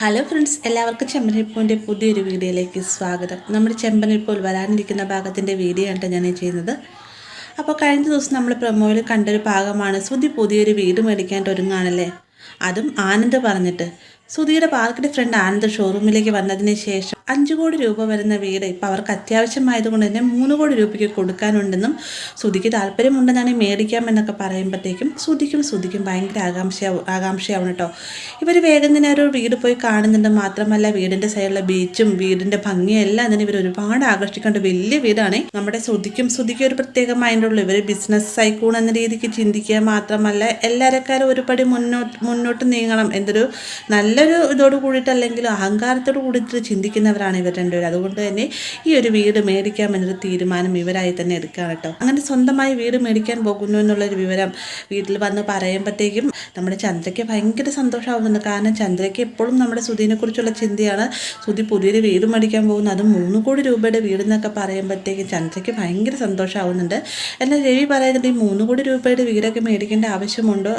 Hello friends, എല്ലാവർക്കും ചെമ്പനിരിപ്പോൻ്റെ പുതിയൊരു വീഡിയോയിലേക്ക് സ്വാഗതം. നമ്മുടെ ചെമ്പനിരിപ്പോൾ വരാനിരിക്കുന്ന ഭാഗത്തിൻ്റെ വീഡിയോ ആണ് ഞാൻ ചെയ്യുന്നത്. അപ്പോൾ കഴിഞ്ഞ ദിവസം നമ്മൾ പ്രൊമോയിൽ കണ്ടൊരു ഭാഗമാണ് സുധി പുതിയൊരു വീട് മേടിക്കാൻ ഒരുങ്ങാണല്ലേ, അതും ആനന്ദ് പറഞ്ഞിട്ട്. സുധിയുടെ പാർക്കിൻ്റെ ഫ്രണ്ട് ആനന്ദ് ഷോറൂമിലേക്ക് വന്നതിന് ശേഷം 5 കോടി രൂപ വരുന്ന വീട് ഇപ്പോൾ അവർക്ക് അത്യാവശ്യമായതുകൊണ്ട് തന്നെ 3 കോടി രൂപയ്ക്ക് കൊടുക്കാനുണ്ടെന്നും സുധിക്ക് താല്പര്യമുണ്ടെന്നാണ് മേടിക്കാമെന്നൊക്കെ പറയുമ്പോഴത്തേക്കും സുധിക്കും ഭയങ്കര ആകാംക്ഷയാവണം കേട്ടോ. ഇവർ വേഗം തന്നെ ഒരു വീട് പോയി കാണുന്നുണ്ട്. മാത്രമല്ല വീടിൻ്റെ സൈഡിലെ ബീച്ചും വീടിൻ്റെ ഭംഗിയും എല്ലാം തന്നെ ഇവർ ഒരുപാട് ആകർഷിക്കേണ്ട വലിയ വീടാണ്. നമ്മുടെ സുധിക്കും ഒരു പ്രത്യേക മൈൻഡുള്ളൂ. ഇവർ ബിസിനസ് സൈക്കൂൺ എന്ന രീതിക്ക് ചിന്തിക്കുക മാത്രമല്ല എല്ലാവരെക്കാരും ഒരുപടി മുന്നോട്ട് നീങ്ങണം എന്തൊരു നല്ലൊരു ഇതോട് കൂടിയിട്ട് അല്ലെങ്കിൽ അഹങ്കാരത്തോട് കൂടിയിട്ട് ചിന്തിക്കുന്നവരാണ് ഇവർ രണ്ടുപേരും. അതുകൊണ്ട് തന്നെ ഈ ഒരു വീട് മേടിക്കാമെന്നൊരു തീരുമാനം ഇവരായി തന്നെ എടുക്കുകയാണ് കേട്ടോ. അങ്ങനെ സ്വന്തമായി വീട് മേടിക്കാൻ പോകുന്നു എന്നുള്ളൊരു വിവരം വീട്ടിൽ വന്ന് പറയുമ്പോഴത്തേക്കും നമ്മുടെ ചന്ദ്രയ്ക്ക് ഭയങ്കര സന്തോഷമാവുന്നുണ്ട്. കാരണം ചന്ദ്രയ്ക്ക് എപ്പോഴും നമ്മുടെ സുധീനെ കുറിച്ചുള്ള ചിന്തയാണ്. സുധി പുതിയൊരു വീട് മേടിക്കാൻ പോകുന്നു, അതും 3 കോടി രൂപയുടെ വീടെന്നൊക്കെ പറയുമ്പോഴത്തേക്കും ചന്ദ്രയ്ക്ക് ഭയങ്കര സന്തോഷമാവുന്നുണ്ട്. എന്നാൽ രവി പറയുന്നുണ്ട് ഈ 3 കോടി രൂപയുടെ വീടൊക്കെ മേടിക്കേണ്ട ആവശ്യമുണ്ടോ,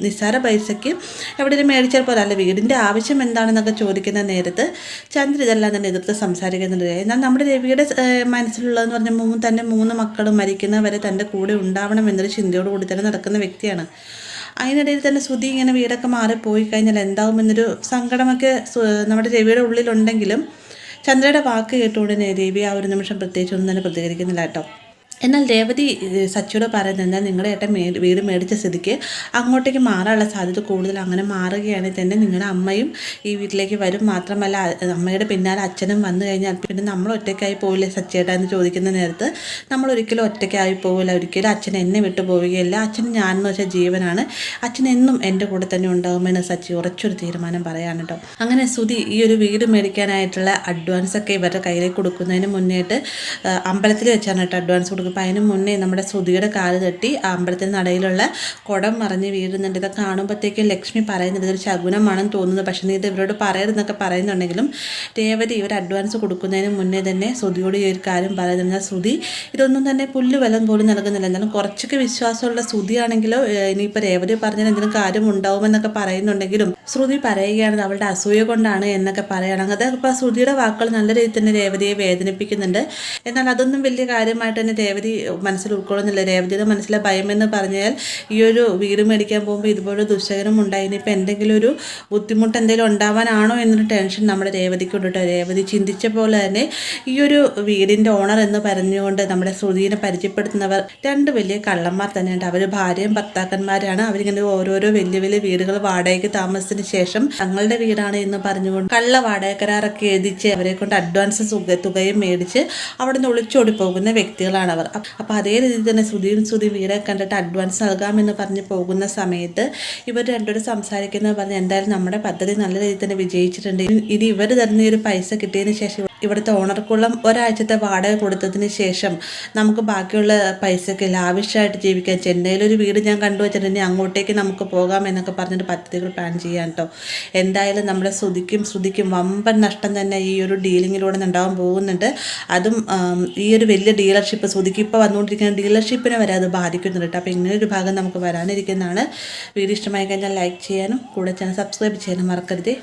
നിസ്സാര പൈസയ്ക്ക് എവിടെയും മേടിച്ചാൽ പോലെ അല്ല, വീടിൻ്റെ ആവശ്യം എന്താണെന്നൊക്കെ ചോദിക്കുന്ന നേരത്ത് ചന്ദ്ര ഇതെല്ലാം തന്നെ എതിർത്ത് സംസാരിക്കുന്നുണ്ട്. എന്നാൽ നമ്മുടെ രവിയുടെ മനസ്സിലുള്ളതെന്ന് പറഞ്ഞാൽ 3 മക്കളും മരിക്കുന്നവരെ തൻ്റെ കൂടെ ഉണ്ടാവണം എന്നൊരു ചിന്തയോട് കൂടി തന്നെ നടക്കുന്ന വ്യക്തിയാണ്. അതിനിടയിൽ തന്നെ സുധി ഇങ്ങനെ വീടൊക്കെ മാറിപ്പോയി കഴിഞ്ഞാൽ എന്താവുമെന്നൊരു സങ്കടമൊക്കെ നമ്മുടെ രവിയുടെ ഉള്ളിലുണ്ടെങ്കിലും ചന്ദ്രയുടെ വാക്ക് കേട്ടുകൊണ്ട് രവി ആ ഒരു നിമിഷം പ്രത്യേകിച്ച് ഒന്നും തന്നെ പ്രതികരിക്കുന്നില്ല കേട്ടോ. എന്നാൽ രേവതി സച്ചിയോട് പറയുന്നത് നിങ്ങളുടെ ഏട്ടൻ വീട് മേടിച്ച സ്ഥിതിക്ക് അങ്ങോട്ടേക്ക് മാറാനുള്ള സാധ്യത കൂടുതൽ. അങ്ങനെ മാറുകയാണെങ്കിൽ തന്നെ നിങ്ങളുടെ അമ്മയും ഈ വീട്ടിലേക്ക് വരും. മാത്രമല്ല അമ്മയുടെ പിന്നാലെ അച്ഛനും വന്നു കഴിഞ്ഞാൽ പിന്നെ നമ്മൾ ഒറ്റയ്ക്കായി പോവില്ലേ സച്ചിയേട്ടാ എന്ന് ചോദിക്കുന്ന നേരത്ത് നമ്മൾ ഒരിക്കലും ഒറ്റയ്ക്കായി പോവില്ല, ഒരിക്കലും അച്ഛൻ എന്നെ വിട്ടു പോവുകയില്ല. അച്ഛൻ ഞാനെന്ന് വെച്ചാൽ ജീവനാണ്, അച്ഛൻ എന്നും എൻ്റെ കൂടെ തന്നെ ഉണ്ടാകുമെന്ന് സച്ചി ഉറച്ചൊരു തീരുമാനം പറയാണ് കേട്ടോ. അങ്ങനെ സുധി ഈ ഒരു വീട് മേടിക്കാനായിട്ടുള്ള അഡ്വാൻസ് ഒക്കെ ഇവരുടെ കയ്യിലേക്ക് കൊടുക്കുന്നതിന് മുന്നേട്ട് അമ്പലത്തിൽ വെച്ചാണ് കേട്ടോ അഡ്വാൻസ് കൊടുക്കുന്നത്. അപ്പം അതിന് മുന്നേ നമ്മുടെ സുധിയുടെ കാല് തട്ടി അമ്പലത്തിന് നടയിലുള്ള കുടം മറിഞ്ഞ് വീഴുന്നുണ്ട്. ഇതൊക്കെ കാണുമ്പോഴത്തേക്കും ലക്ഷ്മി പറയുന്നുണ്ട് ഇതൊരു ശകുനമാണെന്ന് തോന്നുന്നത്, പക്ഷേ നീ ഇത് ഇവരോട് പറയരുതെന്നൊക്കെ പറയുന്നുണ്ടെങ്കിലും രേവതി ഇവർ അഡ്വാൻസ് കൊടുക്കുന്നതിന് മുന്നേ തന്നെ സുധിയോട് ഈ ഒരു കാര്യം പറയുന്നത്. സുധി ഇതൊന്നും തന്നെ പുല്ല് വിലം പോലും നൽകുന്നില്ല. എന്നാലും കുറച്ചൊക്കെ വിശ്വാസമുള്ള സുധിയാണെങ്കിലോ ഇനിയിപ്പോൾ രേവതി പറഞ്ഞാൽ എന്തെങ്കിലും കാര്യം ഉണ്ടാവുമെന്നൊക്കെ പറയുന്നുണ്ടെങ്കിലും ശ്രുതി പറയുകയാണെങ്കിൽ അവളുടെ അസൂയ കൊണ്ടാണ് എന്നൊക്കെ പറയുകയാണെങ്കിൽ അതപ്പോൾ ശ്രുതിയുടെ വാക്കുകൾ നല്ല രീതിയിൽ തന്നെ രേവതിയെ വേദനിപ്പിക്കുന്നുണ്ട്. എന്നാൽ അതൊന്നും വലിയ കാര്യമായിട്ട് തന്നെ രേവതി മനസ്സിൽ ഉൾക്കൊള്ളുന്നില്ല. രേവതിയുടെ മനസ്സിലെ ഭയമെന്ന് പറഞ്ഞാൽ ഈ ഒരു വീട് മേടിക്കാൻ പോകുമ്പോൾ ഇതുപോലെ ദുശ്ശകനം ഉണ്ടായി ഇനിയിപ്പോൾ എന്തെങ്കിലും ഒരു ബുദ്ധിമുട്ട് എന്തെങ്കിലും ഉണ്ടാവാനാണോ എന്നൊരു ടെൻഷൻ നമ്മുടെ രേവതിക്ക് ഉണ്ട് കേട്ടോ. രേവതി ചിന്തിച്ച പോലെ തന്നെ ഈ ഒരു വീടിൻ്റെ ഓണർ എന്ന് പറഞ്ഞുകൊണ്ട് നമ്മുടെ ശ്രുതിനെ പരിചയപ്പെടുത്തുന്നവർ 2 വലിയ കള്ളന്മാർ തന്നെയുണ്ട്. അവർ ഭാര്യയും ഭർത്താക്കന്മാരാണ്. അവരിങ്ങനെ ഓരോരോ വലിയ വീടുകൾ വാടകയ്ക്ക് താമസത്തിന് ശേഷം തങ്ങളുടെ വീടാണ് എന്ന് പറഞ്ഞുകൊണ്ട് കള്ള വാടക കരാറൊക്കെ എഴുതിച്ച് അവരെ കൊണ്ട് അഡ്വാൻസ് തുകയും മേടിച്ച് അവിടെ നിന്ന് ഒളിച്ചോടി പോകുന്ന വ്യക്തികളാണ് അവർ. അപ്പോൾ അതേ രീതിയിൽ തന്നെ സുധി വീടൊക്കെ കണ്ടിട്ട് അഡ്വാൻസ് നൽകാമെന്ന് പറഞ്ഞ് പോകുന്ന സമയത്ത് ഇവർ രണ്ടുപേരും സംസാരിക്കുന്നത് പറഞ്ഞ് എന്തായാലും നമ്മുടെ പദ്ധതി നല്ല രീതിയിൽ തന്നെ വിജയിച്ചിട്ടുണ്ട്. ഇനി ഇവർ തരുന്ന ഒരു പൈസ കിട്ടിയതിന് ശേഷം ഇവിടുത്തെ ഓണർക്കുള്ള ഒരാഴ്ചത്തെ വാടക കൊടുത്തതിന് ശേഷം നമുക്ക് ബാക്കിയുള്ള പൈസയ്ക്ക് ലാവിഷായിട്ട് ജീവിക്കാൻ ചെന്നൈയിലൊരു വീട് ഞാൻ കണ്ടുവച്ചിട്ടുണ്ടെങ്കിൽ അങ്ങോട്ടേക്ക് നമുക്ക് പോകാം എന്നൊക്കെ പറഞ്ഞിട്ട് പദ്ധതികൾ പ്ലാൻ ചെയ്യാൻ കേട്ടോ. എന്തായാലും നമ്മുടെ ശ്രുതിക്കും വമ്പൻ നഷ്ടം തന്നെ ഈ ഒരു ഡീലിങ്ങിലൂടെ ഉണ്ടാകാൻ പോകുന്നുണ്ട്. അതും ഈ ഒരു വലിയ ഡീലർഷിപ്പ് ശ്രുതിക്ക് ഇപ്പോൾ വന്നുകൊണ്ടിരിക്കുന്ന ഡീലർഷിപ്പിനെ വരെ അത് ബാധിക്കുന്നുണ്ട് കേട്ടോ. അപ്പോൾ ഇങ്ങനെ ഒരു ഭാഗം നമുക്ക് വരാനിരിക്കുന്നതാണ്. വീഡിയോ ഇഷ്ടമായി കഴിഞ്ഞാൽ ലൈക്ക് ചെയ്യാനും കൂടെ ചാനൽ സബ്സ്ക്രൈബ് ചെയ്യാനും മറക്കരുത്.